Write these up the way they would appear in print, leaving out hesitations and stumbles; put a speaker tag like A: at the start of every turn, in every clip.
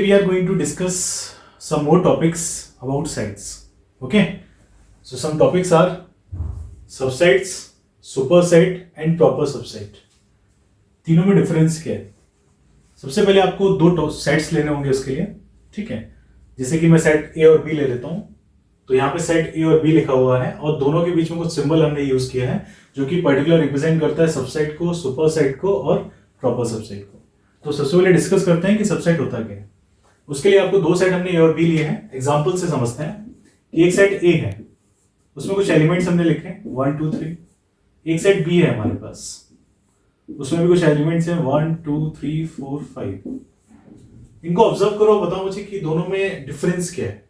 A: we are going to discuss some more topics about sets. Okay, so some topics are subsets, superset and proper subset. तीनों में difference क्या है? सबसे पहले आपको दो सेट्स लेने होंगे उसके लिए, ठीक है। जैसे कि मैं सेट ए और बी ले लेता हूं, तो यहाँ पे सेट ए और बी लिखा हुआ है और दोनों के बीच में कुछ सिंबल हमने यूज किया है जो कि पर्टिकुलर रिप्रेजेंट करता है सबसेट को, सुपरसेट को और प्रॉपर सबसेट को। तो सबसे पहले डिस्कस करते हैं कि सबसेट होता क्या है। उसके लिए आपको दो सेट हमने ए और बी लिए हैं। एग्जांपल से समझते हैं कि एक सेट ए है, उसमें कुछ एलिमेंट्स हमने लिखे 1 2 3। एक सेट बी है हमारे पास, उसमें भी कुछ एलिमेंट्स हैं 1 2 3 4 5। इनको ऑब्जर्व करो, बताओ मुझे कि दोनों में डिफरेंस क्या है।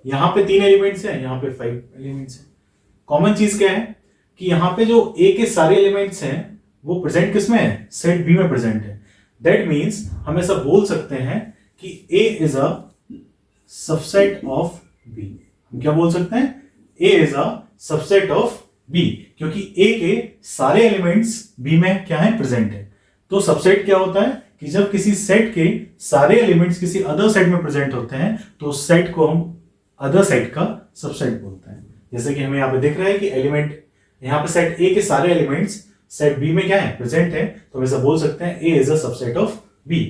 A: यहां पे 3 एलिमेंट्स हैं, यहां पे 5 एलिमेंट्स हैं। कॉमन चीज क्या है कि यहां पे जो ए के सारे एलिमेंट्स हैं वो प्रेजेंट किसमें है? सेट बी में प्रेजेंट है। दैट मीन्स हम ऐसा बोल सकते हैं कि A is a subset of B. हम क्या बोल सकते हैं? A is a subset of B, क्योंकि ए के सारे एलिमेंट्स बी में क्या है? प्रेजेंट है। तो सबसेट क्या होता है कि जब किसी सेट के सारे एलिमेंट्स किसी अदर सेट में प्रेजेंट होते हैं तो उस सेट को हम अदर सेट का सबसेट बोलते हैं। जैसे कि हमें यहां पे दिख रहा है कि एलिमेंट यहां पे सेट ए के सारे एलिमेंट्स सेट बी में क्या है? प्रेजेंट है। तो हम ऐसा बोल सकते हैं A is a subset of B.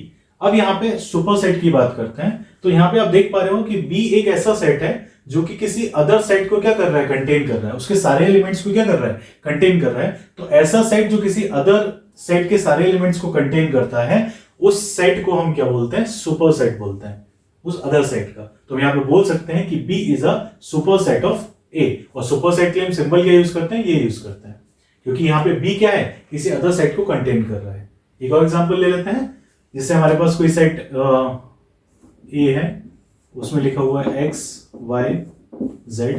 A: अब यहां पे सुपर सेट की बात करते हैं, तो यहां पे आप देख पा रहे हो कि बी एक ऐसा सेट है जो कि किसी अदर सेट को क्या कर रहा है? कंटेन कर रहा है। उसके सारे एलिमेंट्स को क्या कर रहा है? कंटेन कर रहा है। तो ऐसा सेट जो किसी अदर सेट के सारे एलिमेंट्स को कंटेन करता है, उस सेट को हम क्या बोलते हैं? सुपर सेट बोलते हैं, उस अदर सेट का। तो हम यहां पे बोल सकते हैं कि B is a superset of A. और सुपर सेट के लिए हम सिंबल क्या यूज करते हैं? ये यूज करते हैं, क्योंकि यहां पे बी क्या है? किसी अदर सेट को कंटेन कर रहा है। एक और एग्जांपल ले लेते हैं। जैसे हमारे पास कोई सेट ए है, उसमें लिखा हुआ है एक्स वाई जेड,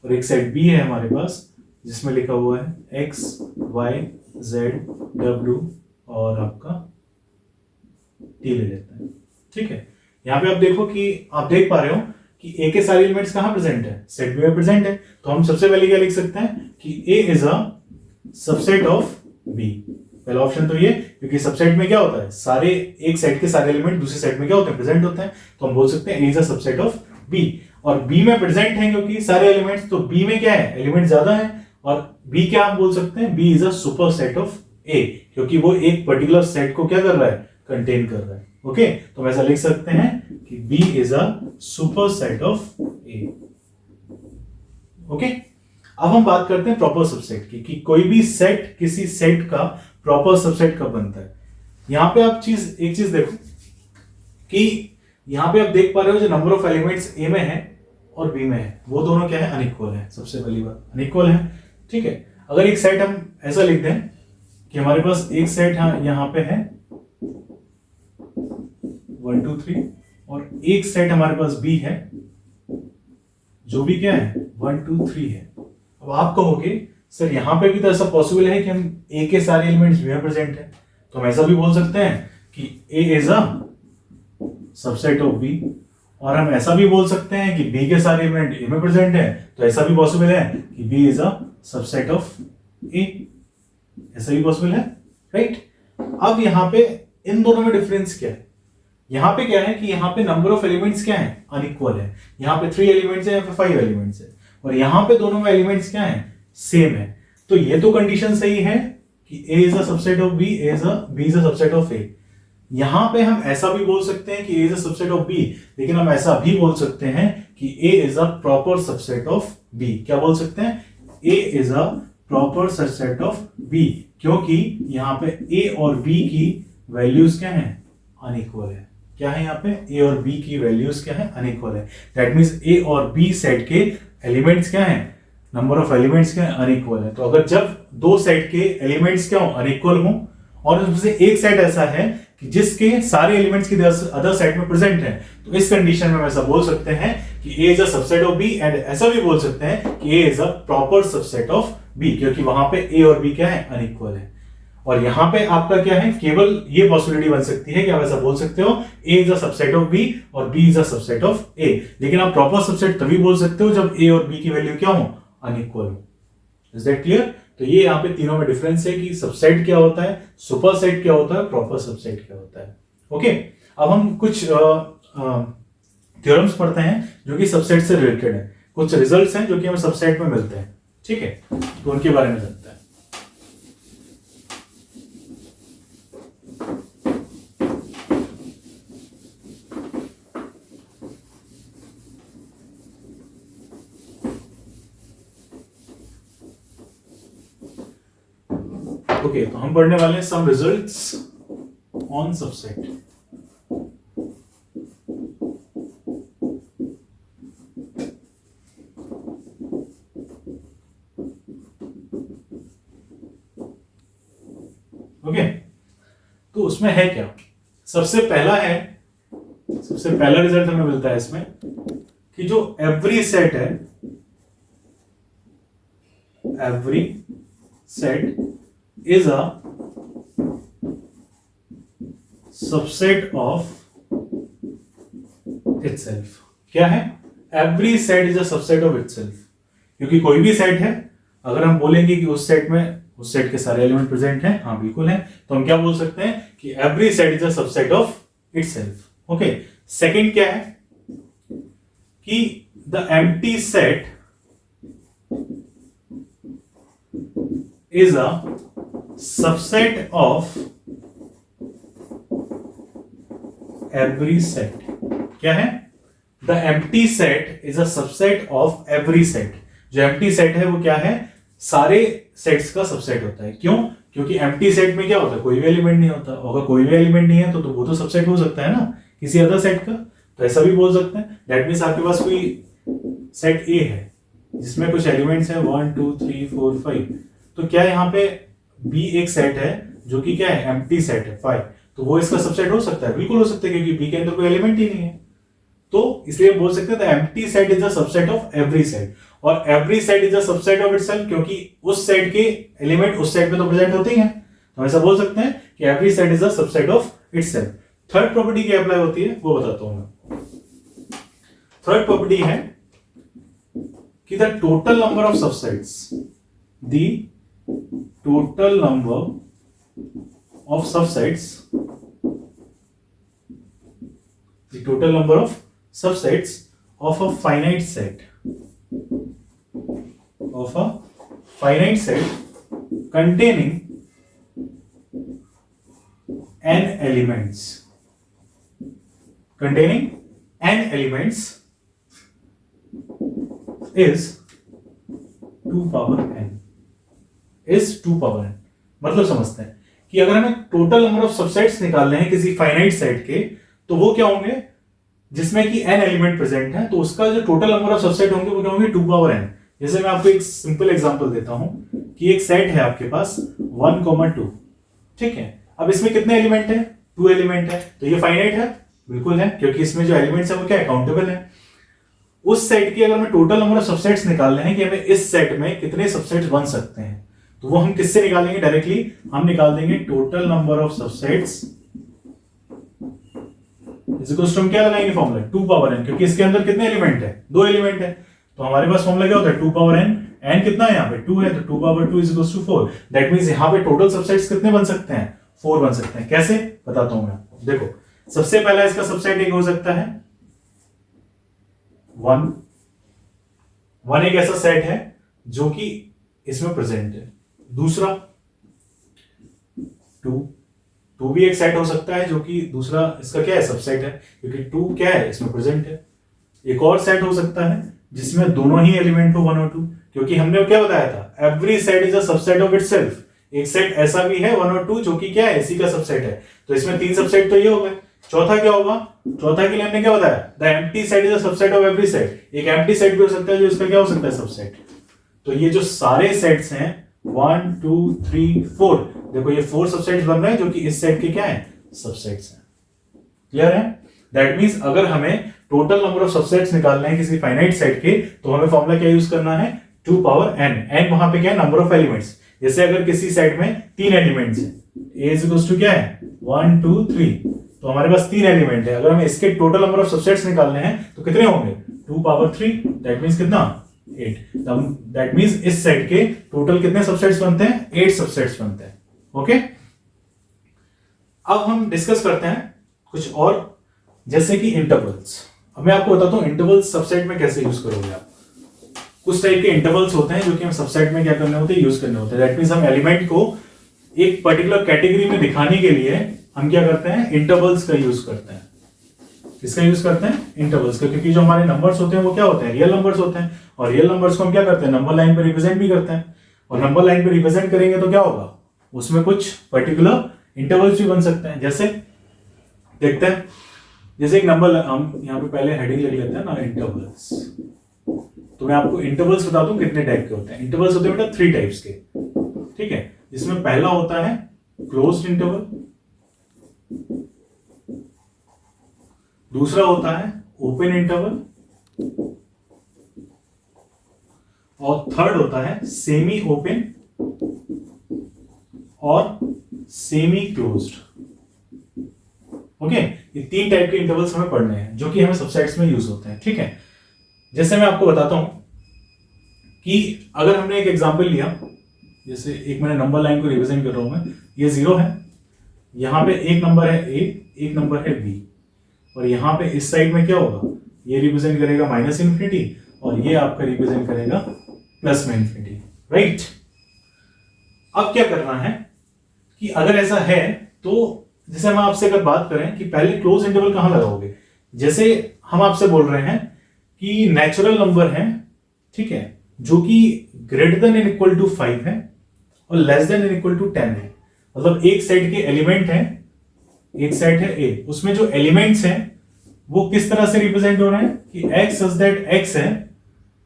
A: और एक सेट बी है हमारे पास जिसमें लिखा हुआ है एक्स वाई जेड डब्ल्यू और आपका टी ले लेते हैं, ठीक है। यहां पे आप देखो कि आप देख पा रहे हो कि ए के सारे एलिमेंट्स कहां प्रेजेंट है? सेट बी में प्रेजेंट है। तो हम सबसे पहले क्या लिख सकते हैं कि A is a subset of B. पहला ऑप्शन तो ये, क्योंकि सबसेट में क्या होता है? सारे एक सेट के सारे एलिमेंट दूसरे सेट में क्या होते हैं? प्रेजेंट होते हैं। तो हम बोल सकते हैं A is a subset of B. और बी में प्रेजेंट है क्योंकि सारे एलिमेंट्स, तो बी में क्या है? एलिमेंट ज्यादा है। और बी क्या हम बोल सकते हैं? B is a superset of A, क्योंकि वो एक पर्टिकुलर सेट को क्या कर रहा है? कंटेन कर रहा है। ओके, तो हम ऐसा लिख सकते हैं कि B is a superset of a. Okay, अब हम बात करते हैं प्रॉपर सबसेट की, कि कोई भी सेट किसी सेट का प्रॉपर सबसेट कब बनता है। यहां पे आप एक चीज देखो कि यहां पे आप देख पा रहे हो जो नंबर ऑफ एलिमेंट्स ए में है और बी में है, वो दोनों क्या है? अनइक्वल है। सबसे पहली बात, अनइक्वल है, ठीक है। अगर एक सेट हम ऐसा लिख दें कि हमारे पास एक सेट यहां पे है 1 2 3 और एक सेट हमारे पास बी है जो भी क्या है? 1 2 3 है। अब आप कहोगे सर यहां पे भी तो ऐसा पॉसिबल है कि हम ए के सारे एलिमेंट्स बी में प्रेजेंट है, तो हम ऐसा भी बोल सकते हैं कि A is a subset of B. और हम ऐसा भी बोल सकते हैं कि बी के सारे एलिमेंट ए में प्रेजेंट है, तो ऐसा भी पॉसिबल है कि B is a subset of A. ऐसा भी पॉसिबल है, राइट। अब यहां पे इन दोनों में डिफरेंस क्या है? यहां पे क्या है कि यहां पे नंबर ऑफ एलिमेंट्स क्या है? अनइक्वल है। यहां पे 3 एलिमेंट्स है, यहां पे 5 एलिमेंट्स है, और यहां पे दोनों में एलिमेंट्स क्या है? सेम है। तो ये तो कंडीशन सही है कि a is a subset of b, b is a subset of a। यहां पे हम ऐसा भी बोल सकते हैं कि a is a subset of b, लेकिन हम ऐसा भी बोल सकते हैं कि a is a proper subset of b। क्या बोल सकते हैं? a is a proper subset of b, क्योंकि यहां पे a और b की वैल्यूज क्या है? अनइक्वल है। क्या है यहाँ पे? a और b की वैल्यूज क्या है? अनइक्वल है। दैट मींस a और b सेट के एलिमेंट्स क्या है? नंबर ऑफ एलिमेंट्स क्या है? अनइक्वल है। तो अगर जब दो सेट के एलिमेंट्स क्या हो? अनइक्वल हो, और उसमें से एक सेट ऐसा है कि जिसके सारे एलिमेंट्स की अदर सेट में प्रेजेंट है, तो इस कंडीशन में हम ऐसा बोल सकते हैं कि a is a subset of b, and ऐसा भी बोल सकते हैं कि a is a proper subset of b, क्योंकि वहां पे a और b क्या है? अनइक्वल है। और यहां पे आपका क्या है? केवल ये पॉसिबिलिटी बन सकती है कि आप ऐसा बोल सकते हो a is a subset of b और b is a subset of a। लेकिन आप प्रॉपर सबसेट तभी बोल सकते हो जब a और b की वैल्यू क्या हो? अनइक्वल हो। Is that clear? तो ये यहाँ पे तीनों में डिफरेंस है कि सबसेट क्या होता है, सुपरसेट क्या होता है, प्रॉपर सबसेट क्या होता है। ओके, अब हम कुछ थ्योरम्स पढ़ते हैं जो कि सबसेट से रिलेटेड है, कुछ रिजल्ट्स हैं जो कि हमें सबसेट में मिलते हैं, ठीक है, तो उनके बारे में जानते हैं। ओके, तो हम पढ़ने वाले हैं सम रिजल्ट्स ऑन सबसेट। ओके, तो उसमें है क्या, सबसे पहला रिजल्ट हमें मिलता है इसमें कि जो एवरी सेट है, every set is a subset of itself। क्या है? every set is a subset of itself। क्योंकि कोई भी सेट है, अगर हम बोलेंगे कि उस सेट में उस सेट के सारे एलिमेंट प्रेजेंट हैं, हाँ बिल्कुल हैं, तो हम क्या बोल सकते हैं कि every set is a subset of itself। Okay, second क्या है कि the empty set is a subset of every set। क्या है? The empty set is a subset of every set। जो empty set है वो क्या है? सारे सेट्स का सबसेट होता है। क्यों? क्योंकि empty set में क्या होता है, कोई भी एलिमेंट नहीं होता। अगर कोई भी एलिमेंट नहीं है तो वो तो सबसेट हो सकता है ना किसी अदर सेट का, तो ऐसा भी बोल सकते हैं। दैट मीन्स आपके पास कोई सेट ए है जिसमें कुछ एलिमेंट्स हैं 1 2 3 4 5, तो क्या यहाँ पे बी एक सेट है जो कि क्या है, एम्प्टी सेट है 5, तो वो इसका सबसेट हो सकता है, बिल्कुल हो सकता है, क्योंकि बी के अंदर कोई एलिमेंट ही नहीं है। तो इसलिए बोल सकते हैं empty set is a subset of every set, और every set is a subset of itself, क्योंकि उस सेट के एलिमेंट उस सेट में तो प्रेजेंट होते ही हैं, तो ऐसा बोल सकते हैं कि every set is a subset of itself. Third property क्या अप्लाई होती है वो बताता हूं मैं। थर्ड प्रॉपर्टी है कि the total number of subsets, the total number of subsets, the total number of subsets of a finite set, containing n elements, is 2 power n। Is 2 power n। मतलब समझते हैं कि अगर हमें टोटल नंबर ऑफ सबसेट्स निकालने हैं किसी finite set के, तो वो क्या होंगे, जिसमें कि n एलिमेंट प्रेजेंट है, तो उसका जो टोटल नंबर ऑफ सबसेट होंगे वो क्या होंगे 2 पावर n। जैसे मैं आपको एक सिंपल एग्जांपल देता हूं कि एक सेट है आपके पास 1, 2, ठीक है। अब इसमें कितने एलिमेंट है, 2 एलिमेंट है, तो ये फाइनाइट है, बिल्कुल है, क्योंकि इसमें जो एलिमेंट्स है वो क्या है, काउंटेबल है। उस सेट की अगर हमें टोटल नंबर ऑफ सबसेट्स निकालने हैं कि हमें इस सेट में कितने सबसेट्स बन सकते हैं, तो वो हम किससे निकालेंगे, डायरेक्टली हम निकाल देंगे total number of subsets is equal to, हम क्या लगाएंगे फॉर्मूला 2 पावर n, क्योंकि इसके अंदर कितने एलिमेंट है, 2 एलिमेंट है, तो हमारे पास फॉर्मूला क्या होता है 2 पावर n। n कितना है यहाँ पे 2 है, तो 2 power 2 is equal to 4। That means यहाँ पे टोटल सबसेट्स कितने बन सकते हैं, 4 बन सकते हैं। कैसे बताता हूं मैं, देखो सबसे पहला इसका सबसेट एक हो सकता है 1 एक ऐसा सेट है जो कि इसमें प्रेजेंट है। दूसरा 2 भी एक सेट हो सकता है जो कि दूसरा इसका क्या है, सबसेट है, क्योंकि 2 क्या है इसमें प्रेजेंट है। एक और सेट हो सकता है जिसमें दोनों ही एलिमेंट हो 1 और 2, क्योंकि हमने क्या बताया था, every set is a subset of itself. एक सेट ऐसा भी है 1 और 2 जो कि क्या है, इसी का सबसेट है, तो इसमें 3 सबसेट तो ये हो गए। चौथा क्या होगा, चौथा के लिए हमने क्या बताया, the empty set is a subset of every set. एक एम्प्टी सेट भी हो सकता है जो इसका क्या हो सकता है, सबसेट। तो ये जो सारे सेट्स हैं 1 2 3 4, देखो ये 4 सबसेट्स बन रहे हैं जो कि इस सेट के क्या है, सबसेट्स हैं। क्लियर है? दैट मींस अगर हमें टोटल नंबर ऑफ सबसेट्स निकालना है किसी फाइनाइट सेट के, तो हमें फॉर्मूला क्या यूज करना है, 2 पावर n। n वहां पे क्या है, नंबर ऑफ एलिमेंट्स। जैसे अगर किसी सेट में 3 एलिमेंट्स हैं, a इज इक्वल टू क्या है 1 2 3, तो हमारे पास 3 एलिमेंट है। अगर हमें इसके टोटल नंबर ऑफ सबसेट्स निकालने हैं तो कितने होंगे, 2 पावर 3, दैट मींस कितना 8। दैट मींस इस सेट के टोटल कितने सबसेट्स बनते हैं, 8 सबसेट्स बनते हैं। ओके, अब हम डिस्कस करते हैं कुछ और, जैसे कि इंटरवल्स। अब मैं आपको बताता हूँ इंटरवल्स सबसेट में कैसे यूज करोगे आप। कुछ टाइप के इंटरवल्स होते हैं जो कि हम सबसेट में क्या करने होते हैं, यूज करने होते हैं। दैट मींस हम एलिमेंट को एक पर्टिकुलर कैटेगरी में दिखाने के लिए हम क्या करते हैं, इंटरवल्स का यूज करते हैं। किसका यूज करते हैं, इंटरवल्स का, क्योंकि जो हमारे नंबर्स होते हैं वो क्या होते हैं, रियल नंबर्स होते हैं, और रियल नंबर्स को हम क्या करते हैं, नंबर लाइन पे रिप्रेजेंट भी करते हैं। और नंबर लाइन पे रिप्रेजेंट करेंगे तो क्या होगा, उसमें कुछ पर्टिकुलर इंटरवल्स भी बन सकते हैं। जैसे देखते हैं, जैसे एक नंबर, हम यहाँ पे पहले हेडिंग लिख लेते हैं ना, इंटरवल्स। तो मैं आपको इंटरवल्स बता दूं कितने टाइप के होते हैं। इंटरवल्स होते हैं बेटा 3 टाइप्स के, ठीक है, जिसमें पहला होता है क्लोज्ड इंटरवल, दूसरा होता है ओपन इंटरवल, और थर्ड होता है सेमी ओपन और सेमी क्लोज्ड। ओके, ये 3 टाइप के इंटरवल्स हमें पढ़ने हैं जो कि हमें सबसेट्स में यूज होते हैं, ठीक है। जैसे मैं आपको बताता हूं कि अगर हमने एक एग्जांपल लिया, जैसे एक मैंने नंबर लाइन को रिप्रेजेंट कर रहा हूं मैं, ये 0 है, यहां पे एक नंबर है a, एक नंबर है b, और यहां पे इस साइड में क्या होगा, ये रिप्रेजेंट करेगा -∞, और ये आपका रिप्रेजेंट करेगा +∞, राइट। अब क्या करना है कि अगर ऐसा है तो जैसे हम आपसे अगर बात करें कि पहले क्लोज इंटरवल कहां लगाओगे, जैसे हम आपसे बोल रहे हैं कि नेचुरल नंबर है, ठीक है, जो कि ग्रेटर देन इक्वल टू 5 है और लेस देन इक्वल टू 10 है। मतलब एक सेट के एलिमेंट हैं, एक सेट है ए, उसमें जो एलिमेंट्स हैं वो किस तरह से रिप्रेजेंट हो रहे हैं कि x सच दैट x है,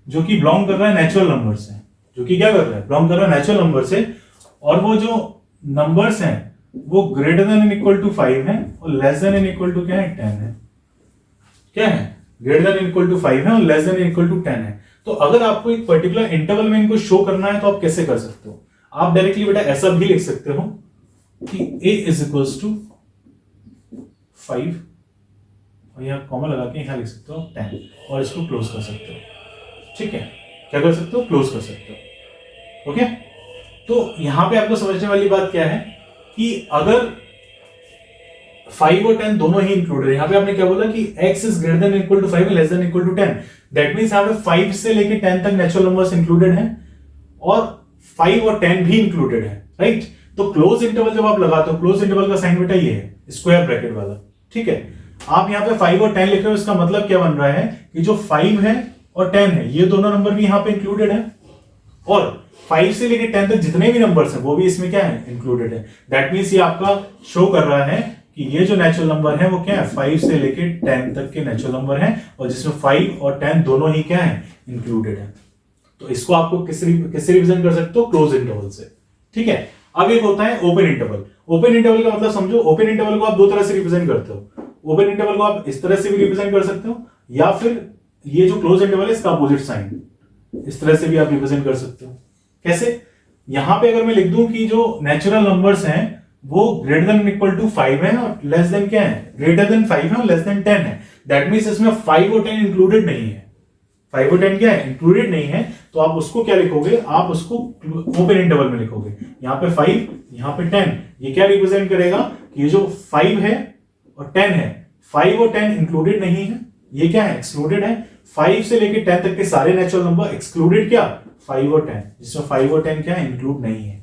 A: जो कि बिलोंग कर रहा है नेचुरल नंबर से, जो कि क्या कर रहा है, बिलोंग कर रहा है नेचुरल नंबर से, और वो जो नंबर्स हैं वो ग्रेटर देन इक्वल टू 5 है और लेस देन इक्वल टू क्या है, 10 है। क्या है, ग्रेटर देन इक्वल टू 5 है और लेस देन इक्वल टू 10 है। तो अगर आपको एक पर्टिकुलर इंटरवल में इनको शो करना है तो आप कैसे कर सकते हो, आप डायरेक्टली बेटा ऐसा भी लिख सकते हो कि a इज इक्वल्स टू 5, और यहाँ कॉमा लगा के यहाँ लिख सकते हो 10, और इसको क्लोज कर सकते हो, ठीक है। क्या कर सकते हो, क्लोज कर सकते हो, ओके। तो यहां पे आपको समझने वाली बात क्या है कि अगर 5 और 10 दोनों ही इंक्लूडेड है, यहां पे आपने क्या बोला कि x is greater than equal to 5 less than equal to 10, that means यहां पे 5 से लेके 10 तक नेचुरल नंबर्स इंक्लूडेड हैं और 5 और 10 भी इंक्लूडेड है, राइट। तो क्लोज इंटरवल जब आप लगाते हो, क्लोज इंटरवल का साइन बेटा ये है, स्क्वायर ब्रैकेट वाला, ठीक है। आप यहां पे 5 और 10 लिख रहे हो, इसका मतलब क्या बन रहा है कि जो 5 है और 10 है ये दोनों नंबर भी यहां पे इंक्लूडेड है, और 5 से लेके 10 तक जितने भी नंबर्स हैं वो भी इसमें क्या है, इंक्लूडेड है। दैट मींस ये आपका शो कर रहा है कि ये जो नेचुरल नंबर है वो क्या है, 5 से लेके 10 तक के नेचुरल नंबर हैं, और जिसमें 5 और 10 दोनों ही क्या है, इंक्लूडेड है। तो इसको आपको किससे रिप्रेजेंट कर सकते हो, क्लोज इंटरवल से, ठीक है। अब एक होता है ओपन इंटरवल। ओपन इंटरवल का मतलब समझो, ओपन इंटरवल को आप 2 तरह से रिप्रेजेंट करते हो। ओपन इंटरवल को आप इस तरह से भी रिप्रेजेंट कर सकते हो, या फिर ये जो क्लोज इंटरवल है इसका अपोजिट साइन इस तरह से भी आप रिप्रेजेंट कर सकते हो। कैसे, यहां पे अगर मैं लिख दूं कि जो नेचुरल नंबर्स हैं वो ग्रेटर देन इक्वल टू 5 है और लेस देन क्या है, ग्रेटर देन 5 है और लेस देन 10 है, दैट मींस इसमें 5 और 10 इंक्लूडेड नहीं है। 5 और 10 क्या है, इंक्लूडेड नहीं है, तो आप उसको क्या लिखोगे, आप उसको ओपन इंटरवल में लिखोगे। यहाँ पे 5, यहाँ पे 10, ये क्या रिप्रेजेंट करेगा कि ये जो 5 है और 10 है, 5 और 10 इंक्लूडेड नहीं है, ये क्या है, एक्सक्लूडेड है। 5 से लेके 10 तक के सारे नेचुरल नंबर एक्सक्लूडेड क्या, 5 और 10, जिसमें 5 और 10 क्या है, इंक्लूड नहीं है।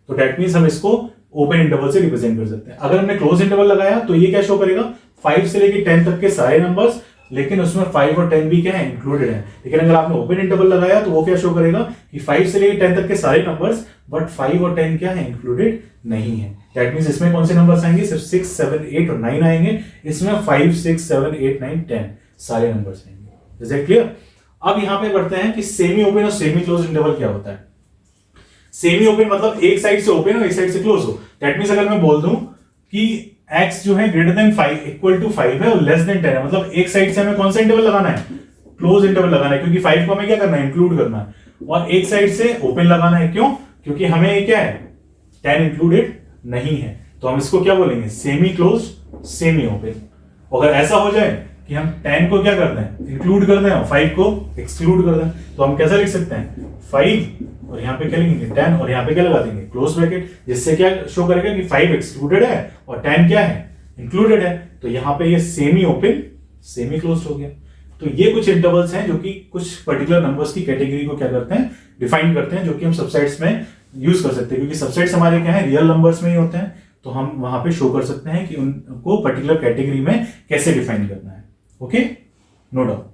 A: तो दैट मींस हम इसको ओपन इंटरवल से रिप्रेजेंट कर सकते हैं। अगर हमने क्लोज इंटरवल लगाया तो ये क्या शो करेगा, 5 से लेके 10 तक के सारे नंबर्स, लेकिन उसमें 5 और 10 भी क्या है, इंक्लूडेड है। लेकिन अगर आपने ओपन इंटरवल लगाया तो वो क्या शो करेगा कि 5 से लेके 10 तक के सारे नंबर्स, बट 5 और 10 क्या है, इंक्लूडेड नहीं है। दैट मींस इसमें कौन से नंबर्स आएंगे, सिर्फ 6, 7, 8 और 9 आएंगे। इसमें 5, 6, 7, 8, 9, 10 सारे नंबर्स आएंगे। Is it clear. अब यहां पे बढ़ते हैं कि सेमी ओपन और सेमी क्लोज इंटरवल क्या होता है। सेमी ओपन मतलब एक साइड से ओपन और एक साइड से क्लोज हो। दैट मींस अगर मैं बोल दूं कि x जो है ग्रेटर देन 5 इक्वल टू 5 है और लेस देन 10 है, मतलब एक साइड से हमें कौन सा इंटरवल लगाना है, क्लोज इंटरवल लगाना है, क्योंकि 5 को हमें क्या करना है, इंक्लूड करना है, और एक साइड से ओपन लगाना है। क्यों, क्योंकि हमें क्या है, 10 इंक्लूडेड नहीं है, तो हम इसको क्या बोलेंगे, सेमी क्लोज सेमी ओपन। अगर ऐसा हो जाए कि हम 10 को क्या कर दें, इंक्लूड कर दें और 5 को एक्सक्लूड कर दें, तो हम कैसा लिख सकते हैं, 5 और यहाँ पे क्या लिखेंगे, 10, और यहाँ पे क्या लगा देंगे, क्लोज ब्रैकेट, जिससे क्या शो करेगा कि 5 एक्सक्लूडेड है और 10 क्या है, इंक्लूडेड है, तो यहाँ पे ये सेमी ओपन सेमी क्लोज्ड हो गया। तो ये कुछ इंटरवल्स हैं जो कि कुछ पर्टिकुलर नंबर्स की कैटेगरी को क्या करते हैं, डिफाइन करते हैं, जो कि हम सबसेट्स में यूज कर सकते हैं, क्योंकि सबसेट्स हमारे क्या है, रियल नंबर्स में ही होते हैं, तो हम वहां पे शो कर सकते हैं कि उनको पर्टिकुलर कैटेगरी में कैसे डिफाइन करना है। Okay, no doubt.